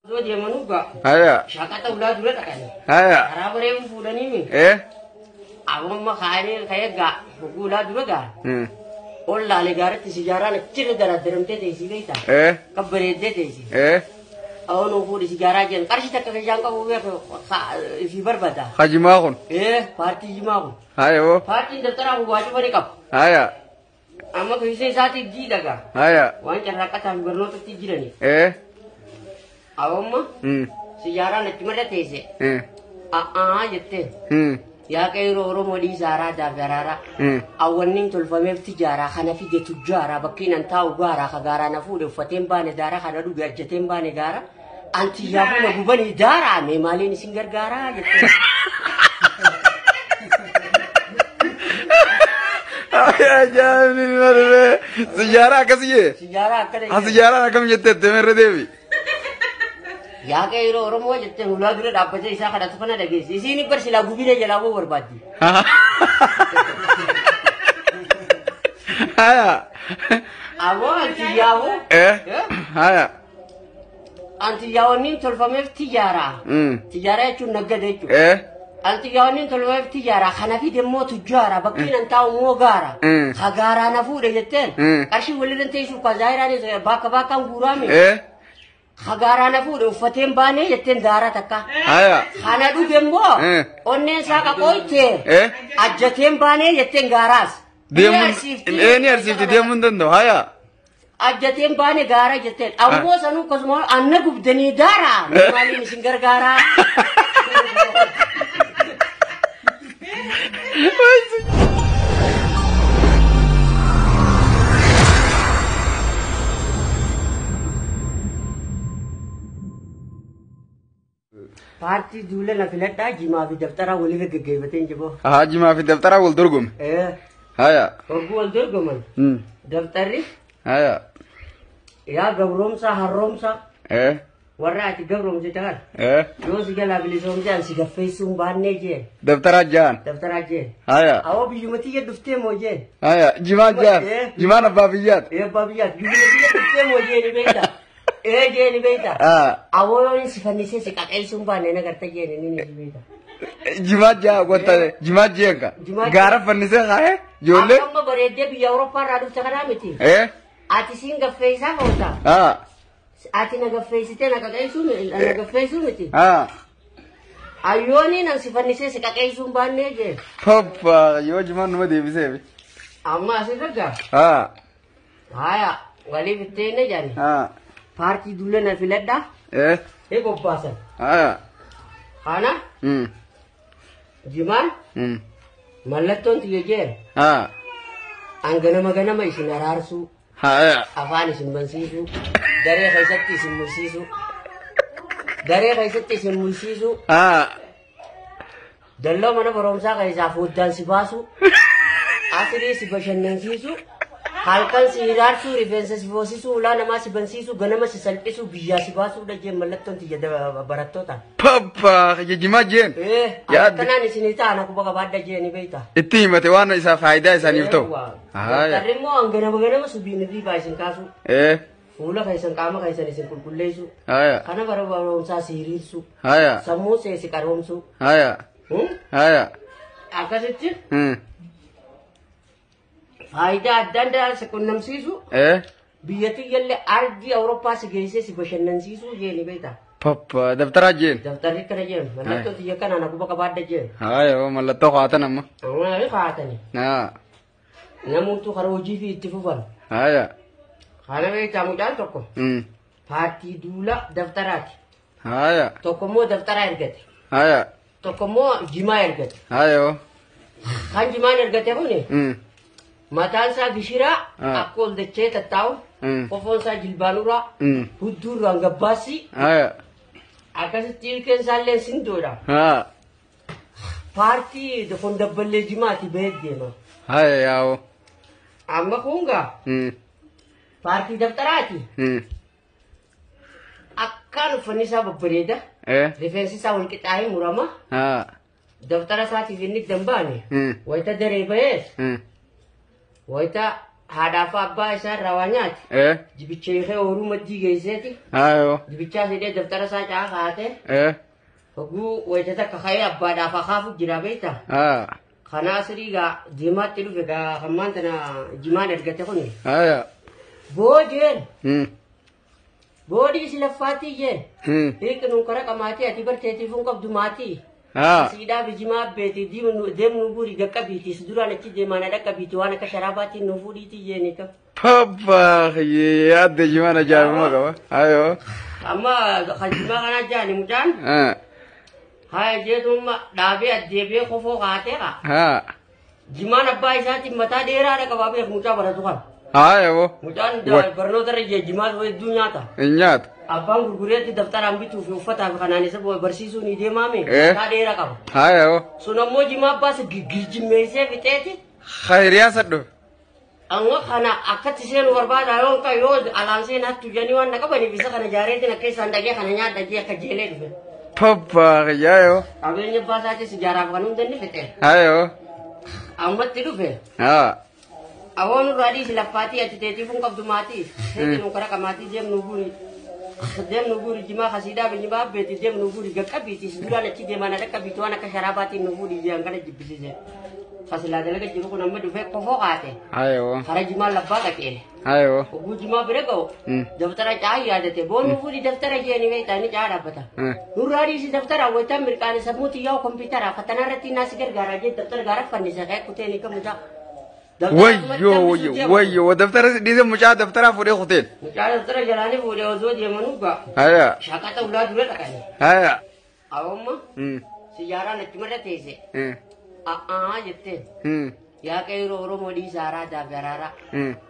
Dia manuga. Haya. Shakata udah dulu tak kan? Haya. Karena yang fuda nih. Aku mah kayak gak. Udah dulu gak. Olla negara ti sejarah kecil darah dalam tete isi kita. Kabar tete isi. Aku nunggu di sejarah aja. Karena kita kerja kau biar isi berbeda. Haji Mahun. Parti Mahun. Hayo. Parti daftar aku wajib mereka. Haya. Ama kisi saat ini daga. Haya. Wajar rakyat ambil nota tiga nih. Aku mah sejarah nanti mereka tese. Jete. Ya kayak orang mau di Zara dagarara. Awan ning tulfamem tijara kana fi de tujara bakinan tahu gara kagara na fu de fatemba ne dara kana du gar jetemba ne gara. Anti ya bu na bubani dara me mali ni singgar gara jete. Ya jangan ini sejarah kasih. Sejarah kada. Sejarah kami jete temer dewi. Ya kayak orang mau jete ulah dulu dapat isa kada tuh ada guys. Di sini persi lagu bina je lagu berbadi. Haya. Abo anti yawo. Haya. Anti yawo ning tulfamem tijara. Tijara itu nagade itu. Anti yawo ning tulfamem tijara kana fi demo tujara bakinan tahu mo gara. Kagara na fu de jete. Kashi wali dan tesu ka zaira ni baka ngurami. Kagara na fu de fatem bane jete dara taka. Haya. Kana du dembo. Onne saka koite. Ajjatem bane jete garas. Ini arsifti demun dando. Haya. Ajjatem bane gara jete. Ambo sanu kosmo anna gubdani dara. Mali ni singgar gara. Parti dulu na filat aja ma fi daftara wali ke gebetin jebo. Haji ma fi daftara wal durgum. Haya. Aku wal durgum. Daftari? Haya. Ya gabrom sa harom sa. Warna ati gabrom sa tagal. Yo siga labili som jan siga Facebook banne je. Daftara jan. Daftara je. Haya. Awo bi jumati ke dufte mo je. Haya. Jima jan. Jima na babiyat. Babiyat. Jumati ke dufte mo je ni beta. Je ni beta. Awo ni sifani se sikak el sumba ne na karta je ni beta. Jima jan kota jima jan ka. Gara panise kae jolle. Amma barede bi Europa radu sakana miti. Ati singa feisa kota. Ati naga feisite naga kaisu naga feisu miti. Ayoni nang sifani se sikak el sumba ne je. Papa yo jima no de bise. Amma asikaga. Haya wali bitene jani. Parti dulu na filat dah. Boppasan. Ana? Jiman? Malaton tiga je. Anggana magana mai sinararsu. Afani simbansisu. Dari kaisatti simmusisu. Dari kaisatti simmusisu. Dallo mana baromsa kaisa fuddan sibasu. Asiri sibashanansisu. Halkan sirarsu rifensa sibosisu ula nama sibansisu ganama sisalpisu biya sibasu da je malaton tiga barattota. Papa ya jima jen. Ya tanani sinita anaku baka badda je ni beita. Itti mate wana isa faida isa nifto. Tarimo angana subini riba isin kasu. Ula kaisan kama kaisan isin kulkullesu. Kana baro sa sirirsu. Samu se sikaromsu. Akasitti? Faida adanda sekunnam sisu. Biyati yalle ardi Europa sigese si bashannan sisu je ni beta. Papa daftara jen. Daftari kana jen. Malato tiya kana na kubaka badda jen. Hayo malato khatan amma. Ai khatani. Namutu kharoji fi ittifufan. Haya. Kana be tamu jan tokko. Parti dula daftarati. Haya. Tokko mo daftara ergate. Haya. Tokko mo jima ergate. Hayo. Kan jima ergate ko ni. Matansa gishira akol de ceta tahu kofonsa jilbanura hudur angga basi akas tilken salle sindora parti de fonda balle jimati bedde ma yawo amma kunga parti daftarati akan fanisa babreda defensi sa wal kitahi murama daftara sati vinnik dambani waita dare bayes Waita haadhaa fi abbaa isaa irraa waa nyaate. Jibicha ishee horuu maddii geesseeti. Jibichaa sidee daftara isaa caa kaa'ate. Hoguu wayita takka ka'ee abbaadhaaf akaafu jira beekta. Kana asirii gaa deemaatti dhufe gaa hammaan tana jimaan ergate kuni. Boodeen. Boodii si laffaatii jeen. Hiiqnuun kara qamaatii ati barteetiif hin qabdu maatii. Siidhaa bijimaa beeti deemnu burii gaqqabiiti si duraan achi deemaan dhaqqabiiti waan akka sharaabaatiin nu fuudhiitii jeeni qaba. Papa yaadde jimaan ajaa'ibuma qaba. Ayoo. Amma kan jimaa kana ajaa'ani mucaan. Hai jeetuma dhaabee addeebee kofoo kaateera. Jimaan abbaa isaatiin mataa dheeraadha qabaa beeku mucaa baratu kan. Ayoo. Mucaan barnoota irra jee jimaan hedduu nyaata. Nyaata. Abbaan gurgureetti daftaraan bituuf uffataa fi kanaan isa barsiisuun ni deemaame mataa dheeraa qaba. Ayoo. Sun ammoo jimaa abbaas girjimmeessee fixeeti. Khayriyaa sadhu. Amma kana akkatti seenu barbaada yoo alaanseen hattu janii waan qabaniif isa kana jaareetiin akka isaan dhagee kana nyaadha jee akka jeelee dhufe. Papa yaayoo. Qabeenya baasaatis ijaaraaf kan hundanni fixe. Ayoo. Ammatti dhufe. Awoon irraa si laffaatii ati teetiif hin qabdu maatii. Seetiin kara qamaatii deemnu burii. Deemnu burii jimaa kasiidhaa bijimaa beeti deemnu burii gaqqabiiti si duraan achi deemaan dhaqqabiiti waan akka sharaabaatiin nu burii jeen kana jibbisiise. Fasilaa dalaga jiru kun amma dhufee kofoo kaate. Ayoo. Kara jimaa labbaa qaqeele. Ayoo. Oguu jimaa bira ga'u. Daftara caa yaadate boonu fuudhi daftara jeeni beektaani caa dhaabbata. Nurraa dhiisi daftara waytaan mirqaane sammuuti yaa'u kompiitara fatana irratti naasi gargaara jee daftara gaara fannise ka'e kuteeni kan mucaa. Wayyo daftara dhiise mucaa daftara fuudhee kuteen. Mucaa daftara jalaanii fuudhee osoo deemanuu ga'a. Shaqata ulaa dura dhaqanii. Awwamma. Siyyaaraan achi marra teesse. Jettee. Yaa qeeroo Oromoo dhiisaaraa daagaraara.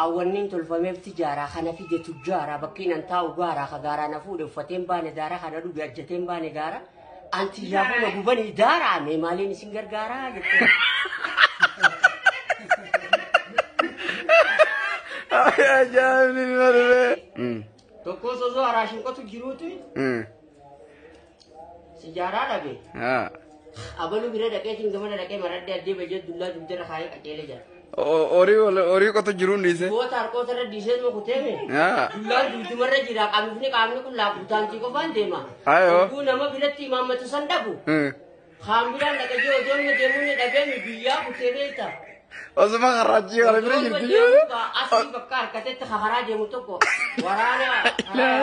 Awwanniin tolfameef tijaaraa kana fide tujjaaraa bakkiin an taa'u gaaraa ka gaaraa na fuudhe uffateen baane daaraa kana dhuge ajjateen baane gaara. Anti yaabuma gubanii daaraa mee maaliin isin gargaaraa jettee. Ajaa'ibni malee. Tokko osoo araashin qotu jiruuti. Sijaaraa dhabe. Abalu bira dhaqeetiin gamana dhaqee maradde addee bajjee dullaa dugdara kaayee qaceelee jira. Horii qotu jiruun dhiise. Goota harkoota irra dhiisee ma kuteeme. Dullaan dugdumarra jira qaamni kun laafutaantii qofaan deema. Oguu nama biratti imaammatu san dhabu. Haambiraan dhaqajee odoo inni deemuun dhabeemi biyyaa kutee beekta. Osuma karraachii kana bira jirti. Asii bakka harkatetti hakaraa deemu tokko waraana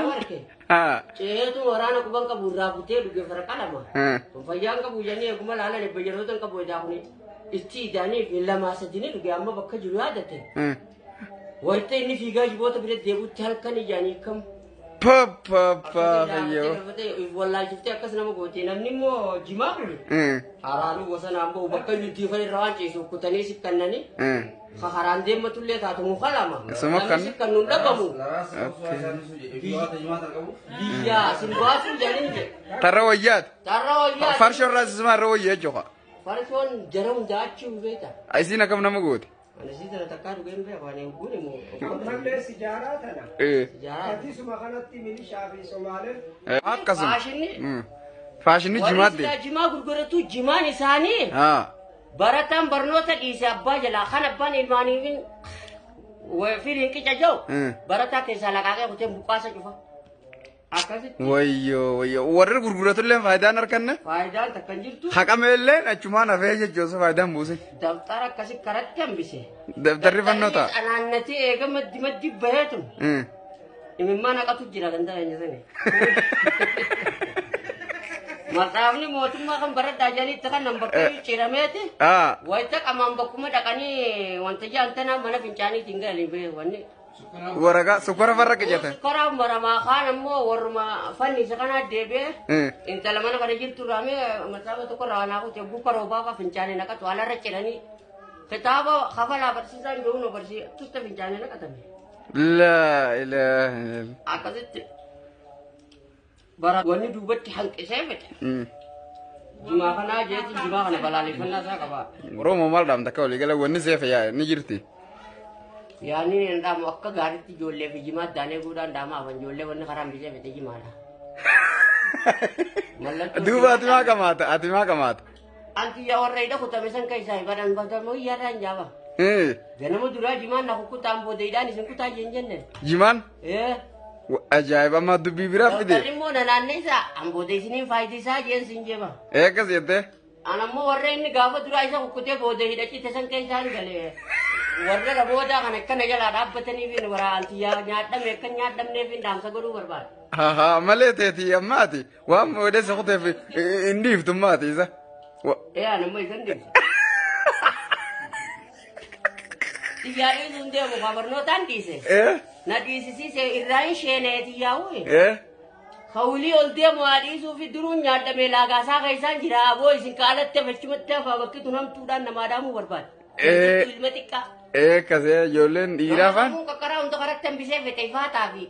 warke. Ceetu waraana kuban qabu irraa kutee dhuge fara qalama. Fayyaan qabu jennee eeguma laalan ebba yeroo qabu edaa kuni itti idaanii fi lamaa sadini dhuge amma bakka jiru yaadate. Wayita inni fiigaa jiboota bira deebuutti halkan ijaanii kam. Papa fayyoo. Wallaalchiftee akkas nama goote namni immoo jimaa kuni. Haraanuu gosa naamboo bakka inni tiifan irraa waan ceesu kutanii sikkannanii. Haraan deematullee taatu muka lama. Namni sikkannuun dhabamu. Biyyaa simbaasuu jedhanii je. Tarra wayyaati. Tarra wayyaati. Farshoon raasisuma irra wayyee jechuudha. Farshoon jara hundaa achi beekta. Isiin akkam nama goote. Anasii tana takkaa dhugeen beeku ani guni moo. Ammallee sijaaraa tana. Sijaaraa. Atisuma kanatti milishaa fi Somaaleen. Akkasuma. Faashinni. Faashinni jimaatti. Warri jimaa gurguratu jimaan isaanii. Barataan barnoota dhiise abbaa jalaa kan abbaan ilmaaniifin firiin qica jiru. Barataa keessaa laqaaqee kutee buqqaasa cufa. Akkasitti. Wayyo warri gurguratullee faayidaan arganna. Faayidaan takkan jirtu. Haqameellee achumaan hafee jechuun faayidaan buuse. Daftara akkasii karatti hambise. Daftarri fannoota. Anaannatee eega maddi baheetu. Imimmaan haqatu jira kan ta'an jedhani. Maqaamni mootummaa kan baradhaa jiranitti kan nama bakka ciirameeti. Wayita qamaan bakkuma dhaqanii wanta jaantanaa mana fincaaniitiin galanii wanni. Waragaa sukkara farra qicate. Sukkara maramaa kaan ammoo warruma fannisa kana deebi'ee intala mana kana jirtu raamee masaaba tokko raanaa kutee buka roobaa ka fincaanii naqatu alarra ciranii kitaaba kafalaa barsiisaan jiru nu barsiisutti fincaanii naqatame. La. Akkasitti bara wanni duubatti hanqisee fedhe. Jimaa kanaa jeeti jimaa kana balaaleffannaa isaa qaba. Oromoo maal dhaamta akka walii gala wanni seefa yaa ni jirti. Yaani ndaamu akka gaariitti ijoollee fi jimaa daanee guudaan daama afan ijoollee wanni karaan bisee fedhe jimaadha. Duuba ati maa kamaata. Anti yaa warra hidha kutame san keessaa ibadan badamoo iyyaarraan jaaba. Ganama duraa jimaan na kukutaan boodaidhaan isin kutaa jenne. Jimaan? Ajaa'iba amma dubbii biraa fide. Daftarri immoo naannee isaa an booda isiniin faayidisaa jeen sin jeba. Akkas jettee? An ammoo warra inni gaafa duraa isa kukkutee booda hidhachite san keessaan galee. Warra raboodaa kan akkana jalaa dhaabbatanii fi waraanti nyaadhame akka nyaadhamneef hin dhaamsa godhuu barbaada. Haa malee teeti ammaati waan moodeessa kuteef hin dhiiftummaati isa. Anammoo isan dhiibsa. Xiyyaarii sun deemu kan barnootaan dhiise. Na dhiisisiise irraa hin sheeneeti yaa'u. Hawlii ol deemu haa dhiisuu fi duruun nyaadhame laagaasaa keessaan jira aboo isin qaalattee fachumatti hafaa bakki tunamtuudhaan namaa dhaamuu barbaada. Ilma xiqqaa. Kasee ijoolleen dhiiraa faan. Kun qaqqaraa hundi karatti hambisee fete ifaataa fi.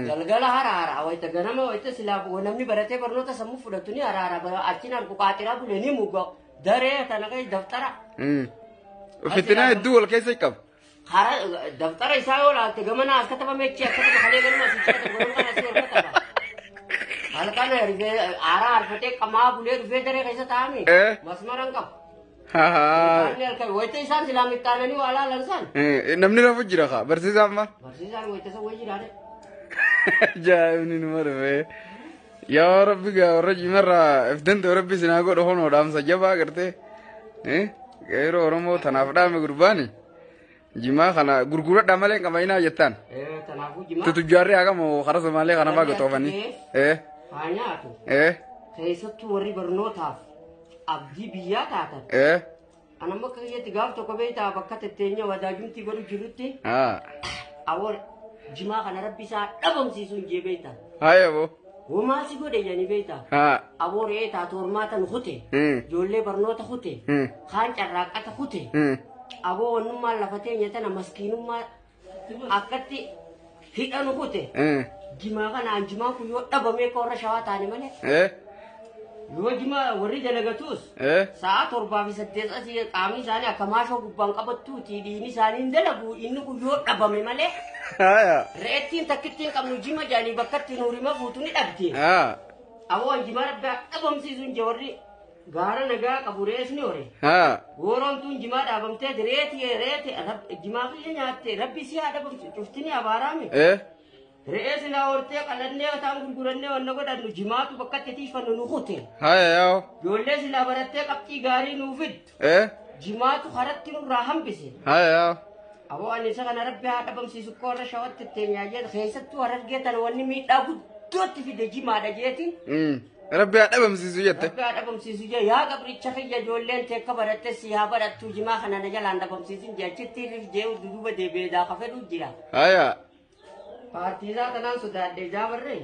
Galgala haraara wayita ganama wayita silaa namni baratee barnoota sammuu fudhatu ni haraara achiin argu qaatiraa bulee ni muga daree tana keessa daftara. Fitinaa hedduu wal keessa qaba. Daftara isaa yoo laalte gamana akka taphameechi akka taphalee galma sichata godhama kana si ol qaba. Halkan aaraa arfatee qamaa bulee dhufee daree keessa taa'ame. Masmaran qaba. Wayita isaan silaa mittaananii waa laalan san. Namni lafu jira kaa barsiisaan maal? Barsiisaan wayita san wayii jiraate. Jaa'ibni numa dhufe. Yaa Rabbi gaa warra jimarraa ifdanta Rabbi sinaa godha honoo dhaamsa jabaa gartee. Yeroo Oromoo tanaaf dhaame gurbaani. Jimaa kana gurguradhaa malee qabaynaa jettaan. Kanaafuu jimaa. Tutujjaarri hagamoo karaa Somaalee kana faa gotoofanii. Haa nyaatu. Keessattuu warri barnootaaf abdii biyyaa taatan. Anammoo akka kiyyatti gaaf tokko beektaa bakka tetteenya wadaajumtii godhu jirutti. Awwaal jimaa kana rabbi isaa dhabamsiisuun jee beektaa. Haayaboo. Womaasi godhe jedhanii beektaa. Aboo re'ee taatu hormaatan hute. Ijoollee barnoota hute. Kaan carraaqqata hute. Aboo wannummaan lafatee nyaatana maskiinummaa akkatti hidhanu hute. Jimaa kanaan jimaa kun yoo dhabamee korra shawaa taane malee. Yoo jimaa warri dalagatus sa'a 7 fi 8 qaamni isaanii akka maashoo gubbaan qabattuuti dhiigni isaanii hin dalagu inni kun yoo dhabame malee. Re'ettiin takkittiin qabnu jima jaanii bakka itti nuurima fuutu ni dhabde. Aboo jimaa rabbi dhabamsiisuun je warri gaara nagaa qabu re'es ni hore. Gooroon tun jimaa dhaabamtee reeti jimaa kiyya nyaatte rabbi si haa dhabamsiisu cuftini abaaraame. Re'ee silaa hortee qalannee taan gurgurannee wanna godhannu jimaatu bakka itti tiifannu nu kute. Ijoollee silaa barattee qabxii gaarii nuu fiddu. Jimaatu karatti nurraa hambise. Aboo ani isa kana rabbi haa dhabamsiisu koorra shawatti itteenyaa jedha keessattuu harargee tana wanni miidhaa guddootti fide jimaadha jeetiin. Rabbi haa dhabamsiisu jette. Rabbi haa dhabamsiisu jee yaa qabricha kiyya ijoolleen teekka baratte si haa barattu jimaa kana na jalaan dhabamsiisin jechitti jee duduba deebi'eedhaa ka fedhu jira. Partiisaa kanaan sodaadhee jaabarree.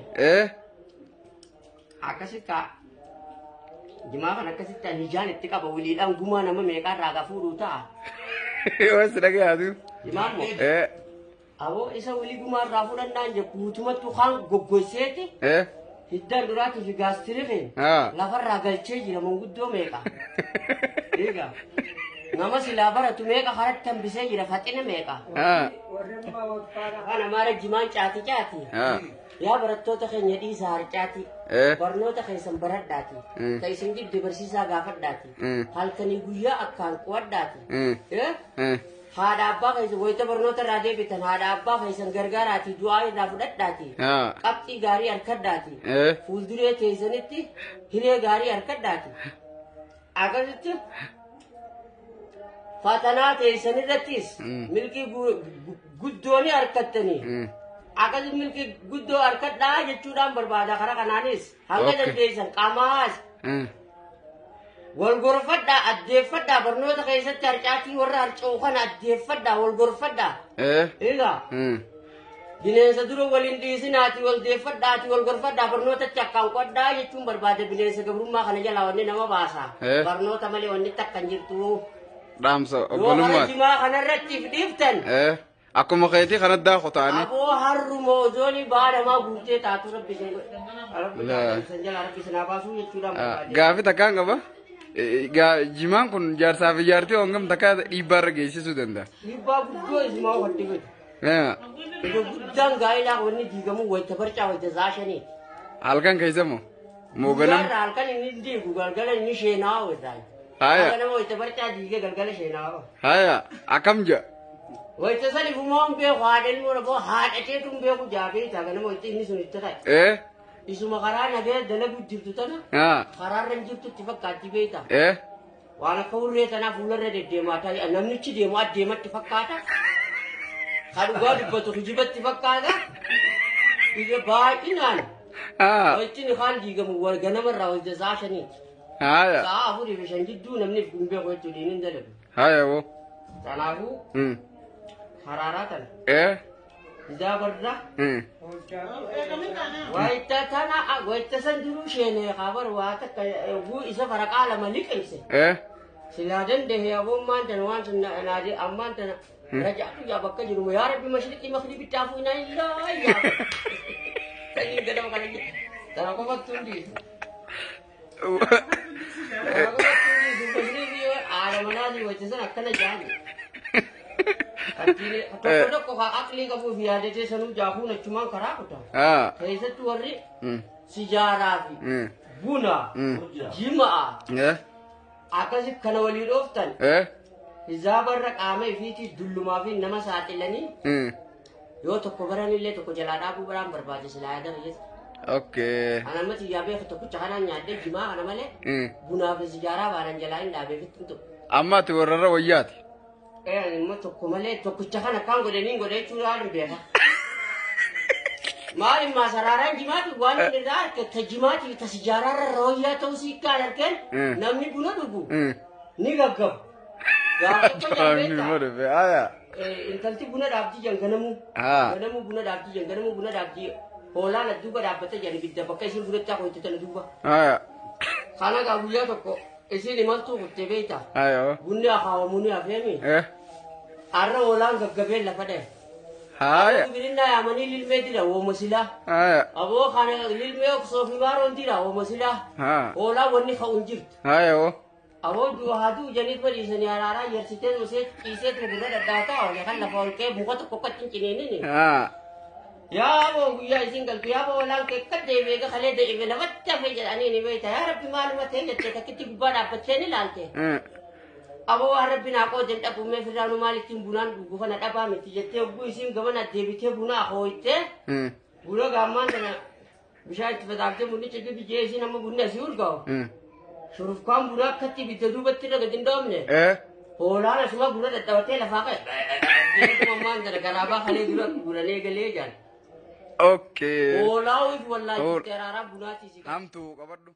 Akkasitti jimaa kan akkasitti anijaan itti qaba wiliidhaan gumaa nama meeqaa irraa fuudhuu ta'a. Waan si dhagayaatu. Jimaan moo? Aboo isa wilii gumaa irraa fuudhannaan je guutumattuu kaan goggoseeti. Hiddaan duraatii fi gaastiriifiin lafarraa galchee jira manguddoo meeqa. Eegaa. Nama silaa baratu meeqa karatti hambisee jira faxina meeqa. Kana maara jimaan caati. Yaa barattoota keenya dhiisaa harcaati. Barnoota keessan baradhaati. Ka isin giddu barsiisaa gaafadhaati. Halkanii guyyaa akkaan qo'adhaati. Haadha abbaa keessan wayita barnoota irraa deebitan haadha abbaa keessan gargaaraati du'aa irraa fudhadhaati. Qabxii gaarii harkadhaati. Fuulduree teessanitti hiree gaarii harkadhaati. Akkasitti fatanaa teessanirrattis milkii guddooni harkattanii. Akkasii milkii guddoo harkadhaa jechuudhaan barbaada karaa kanaanis hanga dandeessan qaamaas. Wal gorfadhaa addeeffadhaa barnoota keessatti harcaatii warra harca'u kana addeeffadhaa wal gorfadhaa. Egaa bineensa dura waliin dhiisinaati wal deeffadhaati wal gorfadhaa barnootatti akkaan qo'adhaa jechuun barbaada bineensa gabrummaa kana jalaa wanni nama baasa. Barnoota malee wanni takka hin jirtu. Dhaamsa obbolummaa. Yoo jimaa kanarratti dhiiftan. Akkuma keetii kanatti daakuu ta'anii. Aboo harruma ozoonii baadhamaa guutee taatu rabbi sin jalaa baasuu jechuudhaan barbaade. Gaafii takkaan qaba. Jimaan kun jaarsaa fi jaartii hongam takka dhiibbaa irra geessisuu danda'a. Dhiibbaa guddoo jimaa waddi godhu. Iddoo guddaan gaa'ilaa wanni diigamu wayita barcaa wayita zaashanii. Halkan keessa moo? Mooganam. Halkan inni diigu galgala inni sheenaa wayirraa. Haya. Kana mo ita barta jige galgala shena ba. Haya. Akam ja. Wai ta sani fu mo be khwadel mo bo ha ate tum be ku jabe ta kana mo ita ni sunita kai. Isu makara na be dalagu jirtu tana. Khararan jirtu tifakka tibeta. Wala kawre tana fulare de mata namni ci de ma de mat tifakkata. Kadu gadu betu hijibat tifakkata. Ige ba inan. Wai tini khan diga mu war ganamar rawal jazashani. Haya. Sa abu de bishan jiddu namni gumbe ko to dinin dalagu. Haya wo. Tanahu. Hararatan. Jabarda. Waita tana waita sanjuru shene khabar wata gu isa farakala malik ise. Siladan de ya bo man tan wan tan nadi amman tan raja tu ya bakka jiru ya rabbi mashriqi maghribi tafuna illa ya. Tani gadam kali. Tara ko batundi. Tara ko batundi dubri bi ara manadi waita sana kana jani. Atile to ko ka akli ka bu biya de sanu jahu na cuma karakuta. Sai sa tuwarri. Sijarafi. Buna. Jima'a. Akasif kana wali doftan. Hizabar raqame fiti dulluma fi nama saatilani. Yo tokko barani le tokko jalada bu baram barbaade silaya da yes. Okay. Anamati yabe tokko chana nyaade jima'a kana male. Buna fi sijara baran jalain dabe fitu. Amma tu warra wayati. Mo tokko male tokko chana kan gode ni gode chura be ha. Mali masararan jimaati waan ndaa ke jimaati ta sijarara roya tawsi ka yarken namni buna dubu ni gaggab ga ko Ni mare be aya. intalti buna dabji janganamu ganamu buna dabji janganamu buna dabji hola na duba dabata jani bidda bakka isin buna ta ko ita na duba Aya. kana ga buya tokko isin ni mantu kutte beita Ayo. bunna hawa muni afemi arra hola gaggabe la fade Haya. Birinda ya mani lilme dira wo masila. Haya. Abo khana lilme ko sofi baron dira wo masila. Ola wonni kha unjirt. Haya wo. Abo du hadu janit bari sani arara yersite use ise tre bura data o ya kan la fol ke buko to kokatin kinene ni. Ya abo ya singal ya abo lang ke kadde be ga khale de be na watta fe jani ni be ta ya rabbi malumat he jette ta kiti bada patte ni lalte. Abo Rabbi na ko den dabu me firanu malikin bunan dugu fana daba mi tijete bu isim gamana debite buna hoite bulo gamman dana bishai tibadakte munni chege bi jesi nama bunna siur go suruf kam bura khatti bi dedu battira ga dindomne hola na suma bura datta wate la faqa ye mamman dana garaba khale dura bura le gale jan Okay. hola wi wallahi terara bunati si Am tu kabaddu.